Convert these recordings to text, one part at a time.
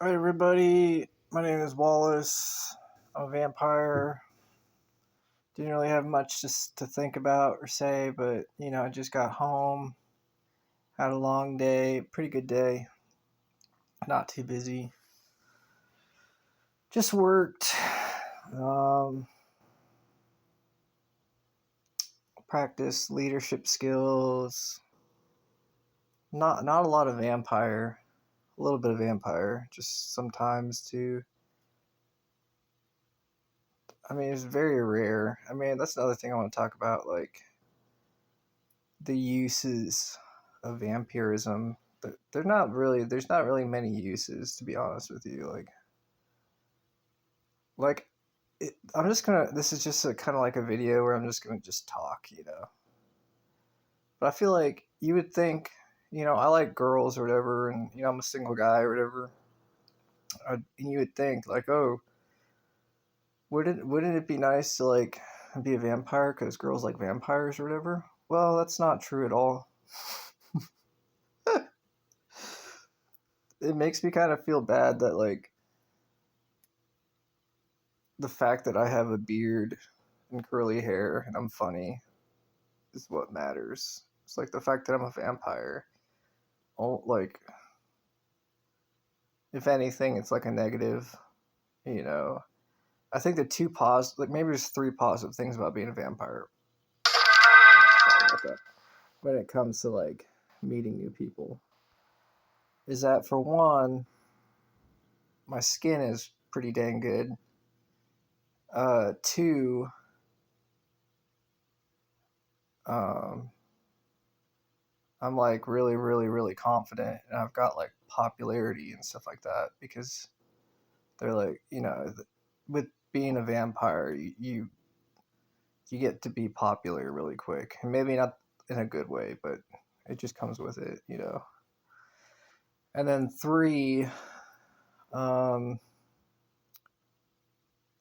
Hi, everybody. My name is Wallace. I'm a vampire. Didn't really have much to think about or say, but I just got home. Had a long day, pretty good day. Not too busy. Just worked. Um, Practiced leadership skills. Not a lot of vampire. A little bit of vampire, just sometimes too. I mean, it's very rare. I mean, that's another thing I want to talk about, like the uses of vampirism. They're not really. There's not really many uses, to be honest with you. I'm just gonna. This is just a kind of like a video where I'm just gonna just talk. But I feel like you would think, I like girls or whatever, and I'm a single guy or whatever. And you would think like, oh, wouldn't it be nice to like be a vampire because girls like vampires or whatever? Well, that's not true at all. It makes me kind of feel bad that like the fact that I have a beard and curly hair and I'm funny is what matters. It's like the fact that I'm a vampire. Oh, like if anything, it's like a negative. You know, I think the two positive, like maybe there's three positive things about being a vampire. Sorry about that. When it comes to like meeting new people, is that for one, my skin is pretty dang good. Two, um, I'm like really, really, really confident, and I've got like popularity and stuff like that because they're like, with being a vampire, you get to be popular really quick, and maybe not in a good way, but it just comes with it. And then three, um,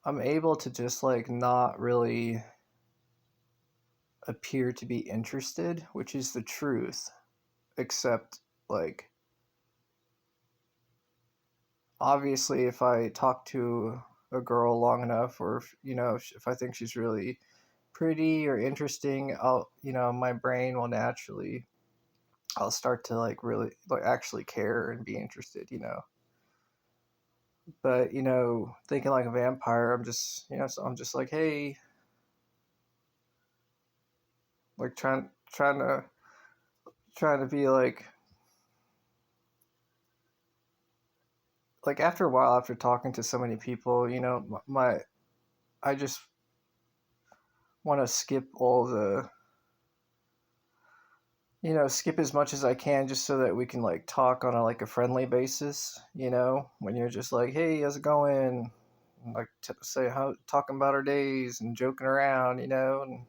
I'm able to just like not really appear to be interested, which is the truth, except like obviously if I talk to a girl long enough or if I think she's really pretty or interesting, my brain will naturally I'll start to like really like actually care and be interested. But thinking like a vampire, I'm just so I'm just like, hey, like trying to be like after a while, after talking to so many people, my I just want to skip all the skip as much as I can just so that we can like talk on a friendly basis. When you're just like, hey, how's it going? And, like say how talking about our days and joking around, and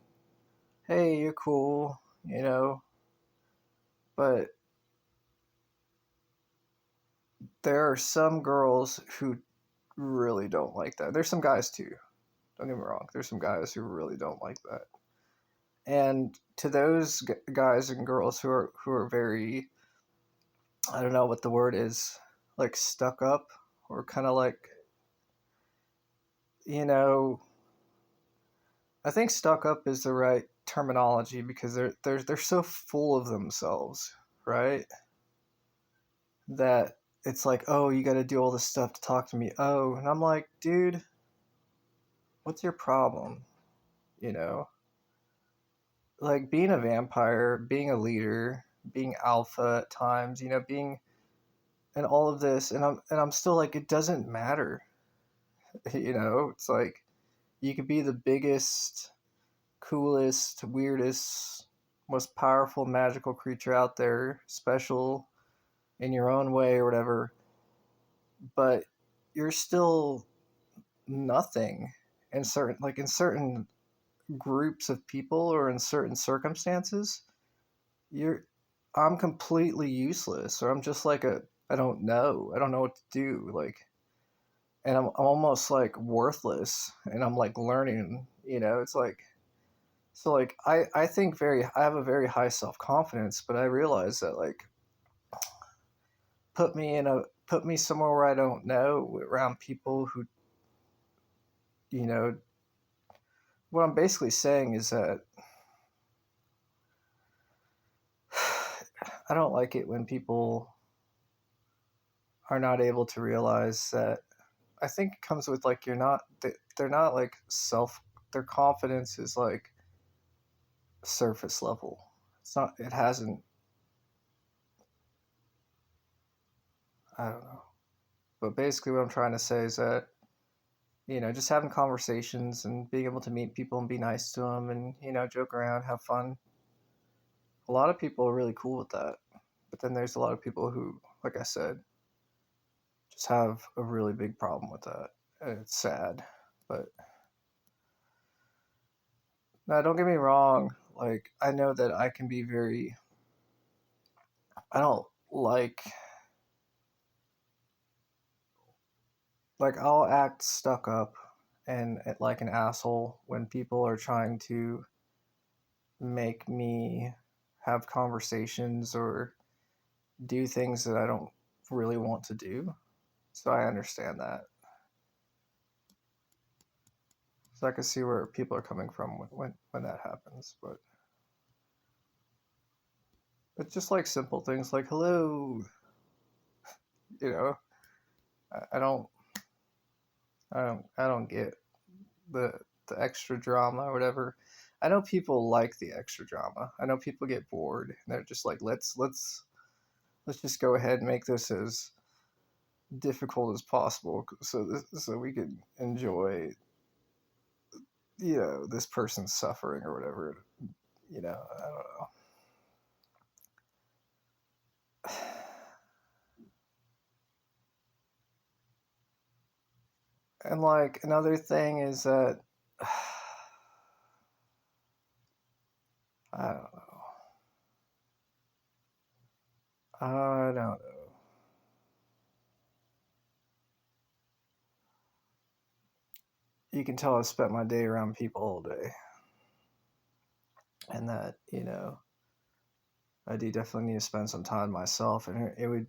hey, you're cool. But there are some girls who really don't like that. There's some guys too. Don't get me wrong. There's some guys who really don't like that. And to those guys and girls who are very, I don't know what the word is, like stuck up or kind of like, you know, I think stuck up is the right terminology because they're so full of themselves, right? That it's like, oh, you got to do all this stuff to talk to me. Oh, and I'm like, dude, what's your problem? You know, like being a vampire, being a leader, being alpha at times, being and all of this, and I'm still like, it doesn't matter. It's like you could be the biggest, coolest, weirdest, most powerful magical creature out there, special in your own way or whatever, but you're still nothing in certain groups of people or in certain circumstances. You're I'm completely useless, or I'm just like a I don't know what to do, like, and I'm almost like worthless, and I'm like learning. It's like, so like I think I have a very high self-confidence, but I realize that like put me in put me somewhere where I don't know, around people who, you know, what I'm basically saying is that I don't like it when people are not able to realize that. I think it comes with like they're not like their confidence is like surface level. It's not, it hasn't, I don't know. But basically what I'm trying to say is that, just having conversations and being able to meet people and be nice to them and, joke around, have fun. A lot of people are really cool with that. But then there's a lot of people who, like I said, just have a really big problem with that. And it's sad. But now, don't get me wrong. Like, I know that I can be I don't like, I'll act stuck up and like an asshole when people are trying to make me have conversations or do things that I don't really want to do. So I understand that. So I can see where people are coming from when that happens. But it's just like simple things like hello. You know, I don't, I don't get the the extra drama or whatever. I know people like the extra drama. I know people get bored and they're just like, let's just go ahead and make this as difficult as possible so we can enjoy this person's suffering or whatever. I don't know. And like another thing is that I don't know. I don't know. You can tell I spent my day around people all day, and that I do definitely need to spend some time myself, and it would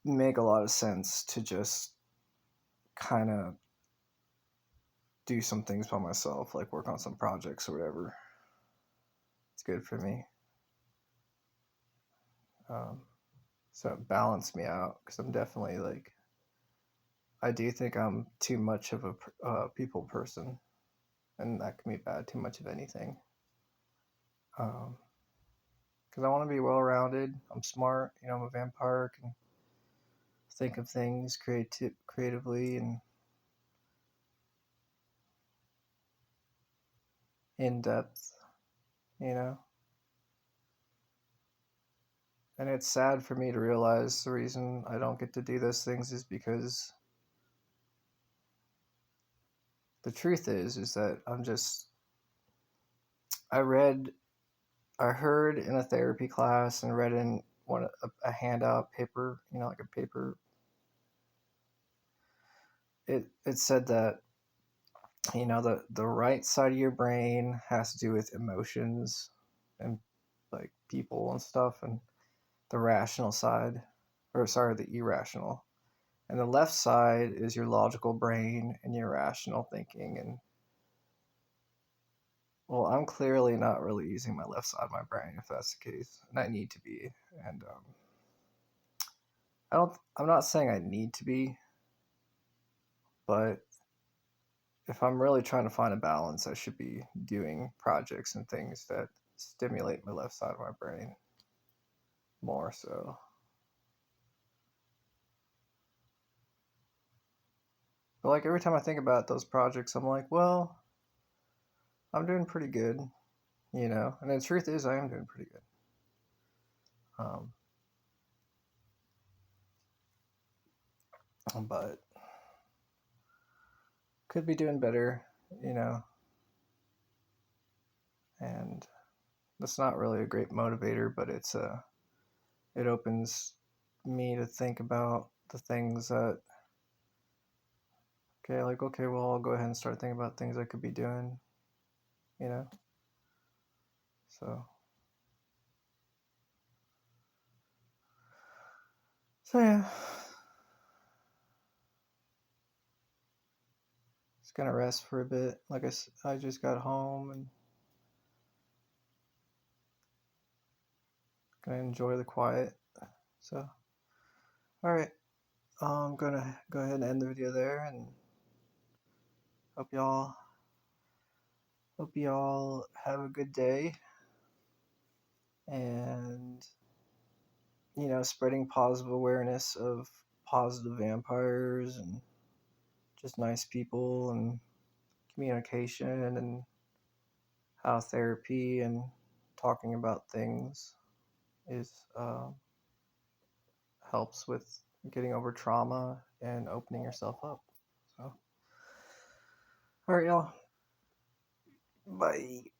make a lot of sense to just kind of do some things by myself, like work on some projects or whatever. It's good for me. Um, so it balanced me out because I'm definitely like, I do think I'm too much of a people person, and that can be bad. Too much of anything. Because I want to be well rounded. I'm smart. I'm a vampire. Can think of things creatively and in depth. You know, and it's sad for me to realize the reason I don't get to do those things is because the truth is that I read, I heard in a therapy class and read in a handout paper, like a paper. It said that the right side of your brain has to do with emotions and like people and stuff, and the rational side, or sorry, the irrational, and the left side is your logical brain and your rational thinking. And well, I'm clearly not really using my left side of my brain if that's the case, and I need to be. And I'm not saying I need to be, but if I'm really trying to find a balance, I should be doing projects and things that stimulate my left side of my brain more so. But like every time I think about those projects, I'm like, well, I'm doing pretty good, And the truth is, I am doing pretty good. Um, but could be doing better, you know. And that's not really a great motivator, but it opens me to think about the things that, okay, like, okay, well, I'll go ahead and start thinking about things I could be doing, you know. So So yeah, just gonna rest for a bit. Like I just got home and gonna enjoy the quiet. So, all right, I'm gonna go ahead and end the video there, and hope y'all have a good day, and spreading positive awareness of positive vampires and just nice people and communication and how therapy and talking about things is helps with getting over trauma and opening yourself up. So, all right, y'all. Bye.